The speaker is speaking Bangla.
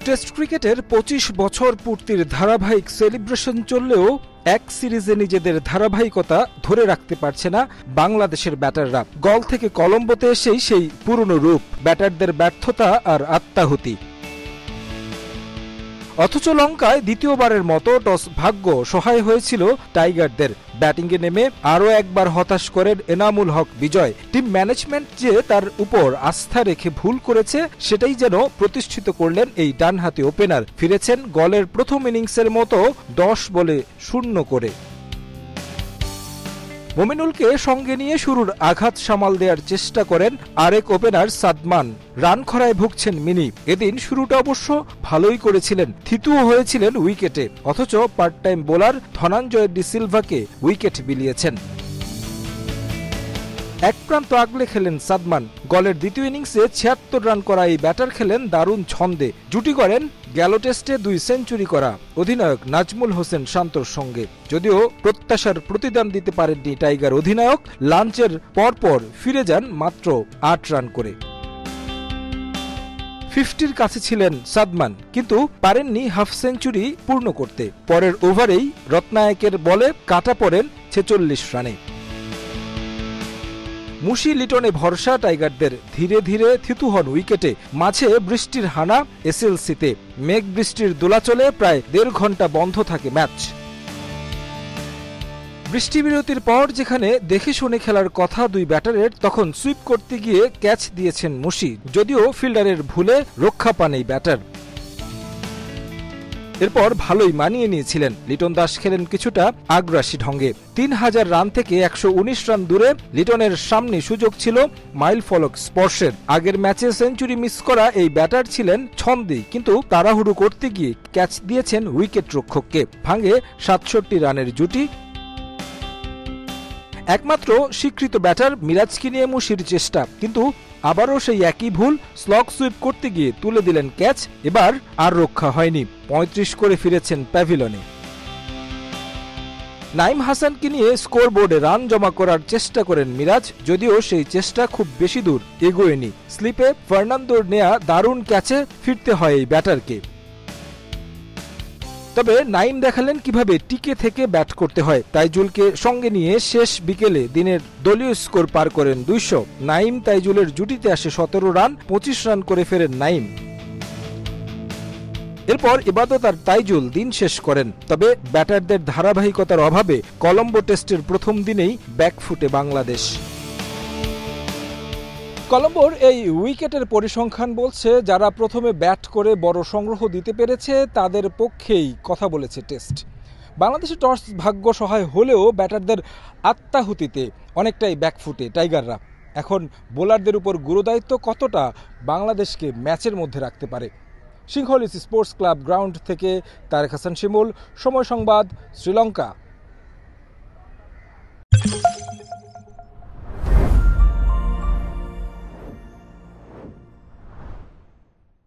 টেস্ট ক্রিকেটের ২৫ বছর পূর্তির ধারাবাহিক সেলিব্রেশন চললেও এক সিরিজে নিজেদের ধারাবাহিকতা ধরে রাখতে পারছে না বাংলাদেশের ব্যাটাররা। গল থেকে কলম্বোতে এসেই সেই পুরনো রূপ, ব্যাটারদের ব্যর্থতা আর আত্মাহুতি। অথচ লঙ্কায় দ্বিতীয়বারের মতো টস ভাগ্য সহায় হয়েছিল টাইগারদের। ব্যাটিংয়ে নেমে আরও একবার হতাশ করেন এনামুল হক বিজয়। টিম ম্যানেজমেন্ট যে তার উপর আস্থা রেখে ভুল করেছে সেটাই যেন প্রতিষ্ঠিত করলেন এই ডানহাতি ওপেনার। ফিরেছেন গলের প্রথম ইনিংসের মতো ১০ বলে ০ করে। মোমিনুলকে সঙ্গে নিয়ে শুরুর আঘাত সামাল দেওয়ার চেষ্টা করেন আরেক ওপেনার সাদমান। রান খরায় ভুগছেন মিনি। এদিন শুরুটা অবশ্য ভালোই করেছিলেন, থিতুও হয়েছিলেন উইকেটে, অথচ part time bowler Dhananjaya de সিলভাকে উইকেট বিলিয়েছেন। এক প্রান্ত আগলে খেলেন সাদমান। গলের দ্বিতীয় ইনিংসে ৭৬ রান করা এই ব্যাটার খেলেন দারুণ ছন্দে। জুটি করেন গেল টেস্টে ২ সেঞ্চুরি করা অধিনায়ক নাজমুল হোসেন শান্তর সঙ্গে। যদিও প্রত্যাশার প্রতিদান দিতে পারেননি টাইগার অধিনায়ক, লাঞ্চের পরপর ফিরে যান মাত্র ৮ রান করে। 50-র কাছে ছিলেন সাদমান, কিন্তু পারেননি হাফ সেঞ্চুরি পূর্ণ করতে। পরের ওভারেই রত্নায়কের বলে কাটা পড়েন ৪৬ রানে। মুশি লিটনে ভরসা টাইগারদের। ধীরে ধীরে থিতু হন উইকেটে। মাঝে বৃষ্টির হানা এসএলসিতে। মেঘ বৃষ্টির দোলাচলে প্রায় ১.৫ ঘন্টা বন্ধ থাকে ম্যাচ। বৃষ্টি বিরতির পর যেখানে দেখে শুনে খেলার কথা দুই ব্যাটারের, তখন সুইপ করতে গিয়ে ক্যাচ দিয়েছেন মুশি। যদিও ফিল্ডারের ভুলে রক্ষা পান এই ব্যাটার। এরপর ভালোই মানিয়ে নিয়েছিলেন। লিটন দাস খেলেন কিছুটা আগ্রাসী ঢঙ্গে। ৩,০০০ রান থেকে ১১৯ রান দূরে লিটনের সামনে সুযোগ ছিল মাইল ফলক স্পর্শের। আগের ম্যাচে সেঞ্চুরি মিস করা এই ব্যাটার ছিলেন ছন্দে, কিন্তু তাড়াহুড়ো করতে গিয়ে ক্যাচ দিয়েছেন উইকেট রক্ষককে। ভাঙে ৬৭ রানের জুটি। একমাত্র স্বীকৃত ব্যাটার মিরাজকে নিয়ে মুশির চেষ্টা, কিন্তু আবারও সেই একই ভুল। স্লগ সুইপ করতে গিয়ে তুলে দিলেন ক্যাচ। এবার আর রক্ষা হয়নি। ৩৫ করে ফিরেছেন প্যাভিলনে। নাইম হাসানকে নিয়ে স্কোরবোর্ডে রান জমা করার চেষ্টা করেন মিরাজ, যদিও সেই চেষ্টা খুব বেশি দূর এগোয়নি। স্লিপে ফার্নান্দোর নেয়া দারুণ ক্যাচে ফিরতে হয় এই ব্যাটারকে। তবে নাইম দেখালেন কিভাবে টিকে থেকে ব্যাট করতে হয়। তাইজুলকে সঙ্গে নিয়ে শেষ বিকেলে দিনের দলীয় স্কোর পার করেন ২০০। নাইম তাইজুলের জুটিতে আসে ১৭ রান, ২৫ রান করে ফেরেন নাইম। এরপর ইবাদত আর তাইজুল দিন শেষ করেন। তবে ব্যাটারদের ধারাবাহিকতার অভাবে কলম্বো টেস্টের প্রথম দিনেই ব্যাকফুটে বাংলাদেশ। কলম্বোর এই উইকেটের পরিসংখ্যান বলছে, যারা প্রথমে ব্যাট করে বড় সংগ্রহ দিতে পেরেছে তাদের পক্ষেই কথা বলেছে টেস্ট। বাংলাদেশের টস ভাগ্য সহায় হলেও ব্যাটারদের আত্মাহুতিতে অনেকটাই ব্যাকফুটে টাইগাররা। এখন বোলারদের উপর গুরুদায়িত্ব কতটা বাংলাদেশকে ম্যাচের মধ্যে রাখতে পারে। সিংহলিস স্পোর্টস ক্লাব গ্রাউন্ড থেকে তারেক হাসান শিমুল, সময় সংবাদ, শ্রীলঙ্কা।